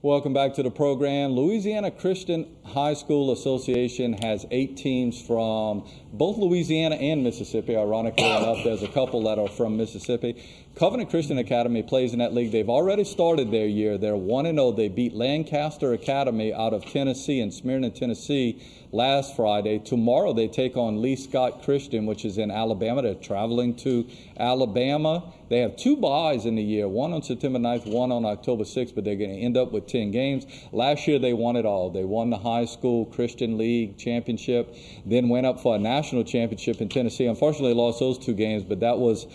Welcome back to the program. Louisiana Christian High School Association has 8 teams from both Louisiana and Mississippi. Ironically enough, there's a couple that are from Mississippi. Covenant Christian Academy plays in that league. They've already started their year. They're 1-0. They beat Lancaster Academy out of Tennessee and Smyrna, Tennessee last Friday. Tomorrow they take on Lee Scott Christian, which is in Alabama. They're traveling to Alabama. They have 2 byes in the year, one on September 9th, one on October 6th, but they're going to end up with 10 games. Last year they won it all. They won the High School Christian League Championship, then went up for a national championship in Tennessee. Unfortunately, lost those 2 games, but that was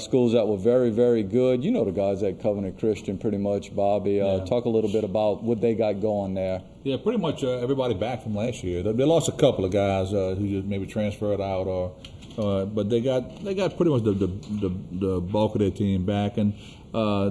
schools that were very, very good. You know the guys at Covenant Christian pretty much, Bobby. Talk a little bit about what they got going there. Yeah, pretty much everybody back from last year. They lost a couple of guys who just maybe transferred out, but they got pretty much the bulk of their team back, and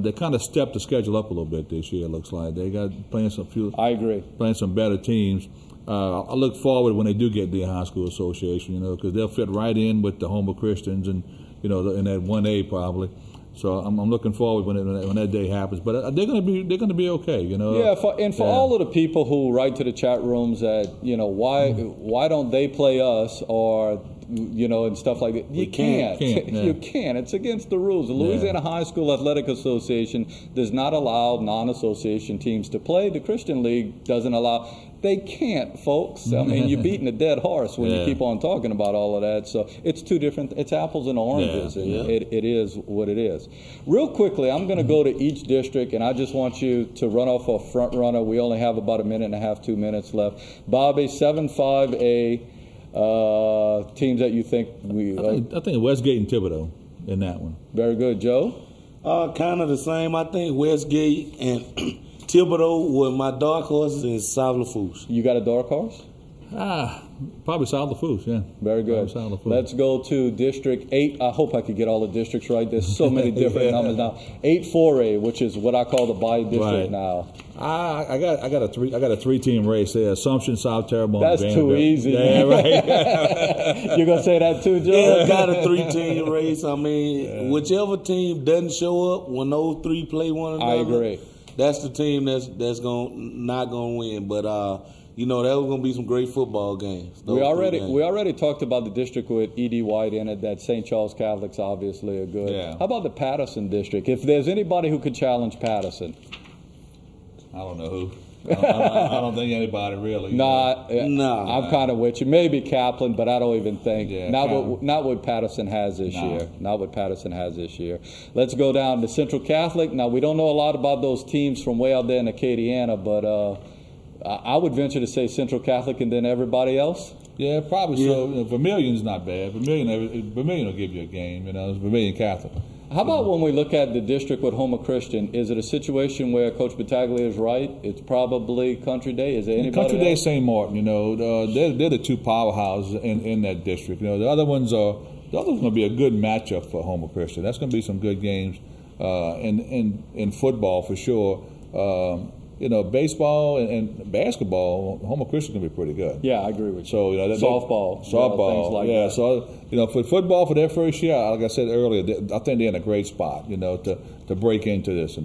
they kind of stepped the schedule up a little bit this year. It looks like they got playing some better teams. I look forward when they do get the high school association, because they'll fit right in with the Homer Christians and in that 1A probably. So I'm looking forward when that day happens. But they're going to be okay, Yeah, for all of the people who write to the chat rooms that why don't they play us or and stuff like that. You can't. You can't. It's against the rules. The Louisiana High School Athletic Association does not allow non-association teams to play. The Christian League doesn't allow. They can't, folks. I mean, you're beating a dead horse when you keep on talking about all of that. So it's 2 different. It's apples and oranges, and it is what it is. Real quickly, I'm going to go to each district, and I just want you to run off a front runner. We only have about 1.5 minutes, 2 minutes left. Bobby, 7-5A. Teams that you think I think Westgate and Thibodeau in that one. Very good. Joe? Kind of the same. I think Westgate and Thibodeau were my dark horses and South Lafourche. You got a dark horse? Probably South Lafourche, yeah. Very good. Let's go to District 8. I hope I could get all the districts right. There's so many different numbers now. 8-4A, which is what I call the bye district now. I got a 3-team race there. Assumption, South Terrebonne. That's too easy. Yeah, right. You're gonna say that too, Joe? Yeah, I got a 3-team race. I mean, whichever team doesn't show up when those 3 play one another, I agree. That's the team that's not gonna win. But that was going to be some great football games. We already talked about the district with E.D. White in it, that St. Charles Catholics obviously are good. Yeah. How about the Patterson district? If there's anybody who could challenge Patterson. I don't know who. I don't think anybody really. Nah. I'm kind of with you. Maybe Kaplan, but I don't even think. Yeah, not what Patterson has this year. Not what Patterson has this year. Let's go down to Central Catholic. Now, we don't know a lot about those teams from way out there in Acadiana, but I would venture to say Central Catholic and then everybody else. Yeah, probably so. Vermilion's not bad. Vermilion will give you a game. It's Vermilion Catholic. How about when we look at the district with Homer Christian? Is it a situation where Coach Battaglia is right? It's probably Country Day. Is there anybody Country Day, else? St. Martin. They're the 2 powerhouses in that district. The other one's going to be a good matchup for Homer Christian. That's going to be some good games in football for sure. Baseball and basketball, Homer Christian's going to be pretty good. Yeah, I agree with you. So softball, things like that. So for football for their first year, like I said earlier, I think they're in a great spot, to break into this.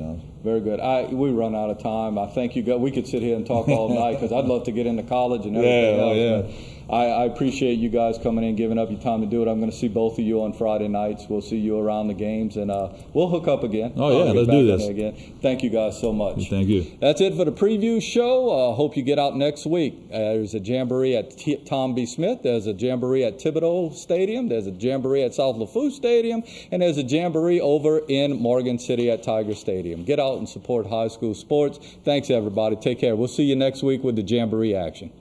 Very good. We run out of time. I thank you. We could sit here and talk all night because I'd love to get into college and everything else. I appreciate you guys coming in, giving up your time to do it. I'm going to see both of you on Friday nights. We'll see you around the games, and we'll hook up again. Let's do this again. Thank you guys so much. Thank you. That's it for the preview show. Hope you get out next week. There's a jamboree at Tom B. Smith. There's a jamboree at Thibodeau Stadium. There's a jamboree at South Lafourche Stadium, and there's a jamboree over in Morgan City at Tiger Stadium. Get out and support high school sports. Thanks, everybody. Take care. We'll see you next week with the jamboree action.